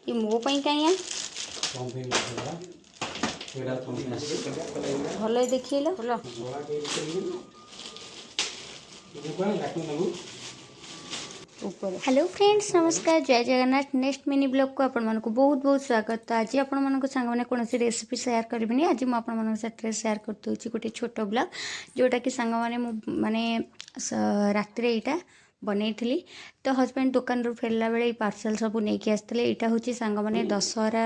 ये मो पई कहीं भल देखिए भल हेलो फ्रेंड्स नमस्कार जय जगन्नाथ नेक्स्ट मिनी ब्लॉग को आपण मानक बहुत बहुत स्वागत। तो आज आपण मानक सांग मैंने कौन रेसिपी शेयर करी आज मुझे आपण मानक साथ शेयर करदे गोटे छोट ब्लॉग जोटा कि सांग माने राति यहाँ बनई तो हजबैंड दुकान रू फेरला बेले पार्सल सब नहीं आसते यहाँ हूँ सांग मैंने दशहरा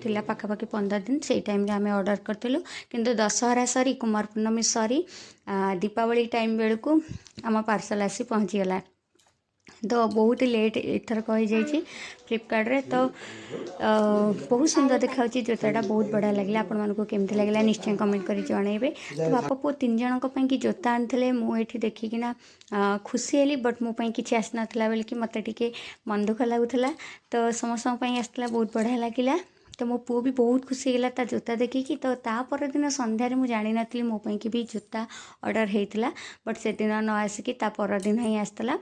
थिला पाखापाखि 15 दिन से टाइम आम ऑर्डर करूँ किंतु दशहरा सरी कुमार पूर्णमी सरी दीपावली टाइम बेलू आम पार्सल आसी पहुँचीगला। तो बहुत ही लेट एथर कही जाइए फ्लिपकार्ट रे। तो बहुत सुंदर देखा जोताटा बहुत बढ़िया लगे आपण मानक केमती लगे निश्चय कमेंट कर जनइबे। तो बापा पुओ 3 जन की जोता आनी मुझे देखिकिना खुशी हेली बट मोपाई किसी आसी नाला बेल कि मत टे मन दुख लगुला। तो समस्त आसला बहुत बढ़िया लगे। तो मो पुओ भी बहुत खुशी होगा ता जोता देखिकी। तो तापर दिन संध्यारे मुझे जानी नी मोपाई कि भी जोता ऑर्डर होता बट से दिन न आसिकी ता पर दिन ही आसला।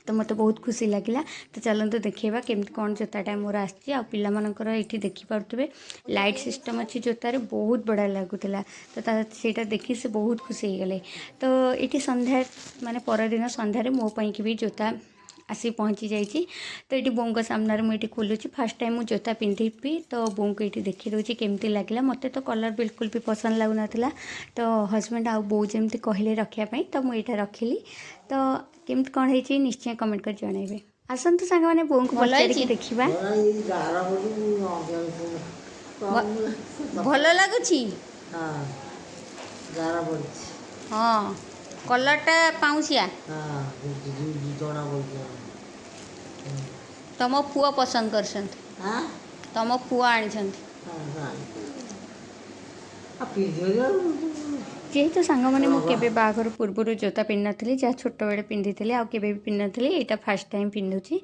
तो मत बहुत खुशी लगे। तो चलते देखा केमती कौन जोताटा मोर आसानकर ये देखिपे लाइट सिस्टम अच्छी जोतार बहुत बढ़िया लगुला। तो सेटा देखी से बहुत खुशी हो गले। तो ये संध्या माने परदिन संध्यारे मोपाई कि भी जोता आसी पहुँची जाइए। तो ये बोंग सामने मुझे खोलुची फर्स्ट टाइम मुझे जोता पिंधिबी। तो बों को ये देखी दूसरी केमती लगे मत तो कलर बिल्कुल भी पसंद लगुना। तो हजबैंड आ बो जमी कहले रखापी तो मुझे रखिली। तो केमती कौन है निश्चय कमेंट कर जनइबे। आसतु सांग मैंने बों को पचारिकी देखा भल लगुच। हाँ कलरटा पाउसिया तुम पुआ पसंद कर तुम पुआ आनी जेहेतु सांग मैंने मुझे बाघर पूर्व जोता पिंध नी जहाँ छोट बेले पिंधि आउ के भी पिंध नी यहाँ फास्ट टाइम पिंधुची।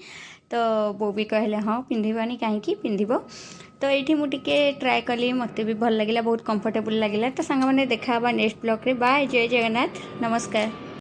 तो बो भी कहले हाँ पिंधवानी कहीं पिंधब। तो ये मुझे ट्राए कली मत भी भल लगे बहुत कंफर्टेबल लगे। तो सांग मैंने देखा नेक्स्ट ब्लॉग रे बाय जय जगन्नाथ नमस्कार।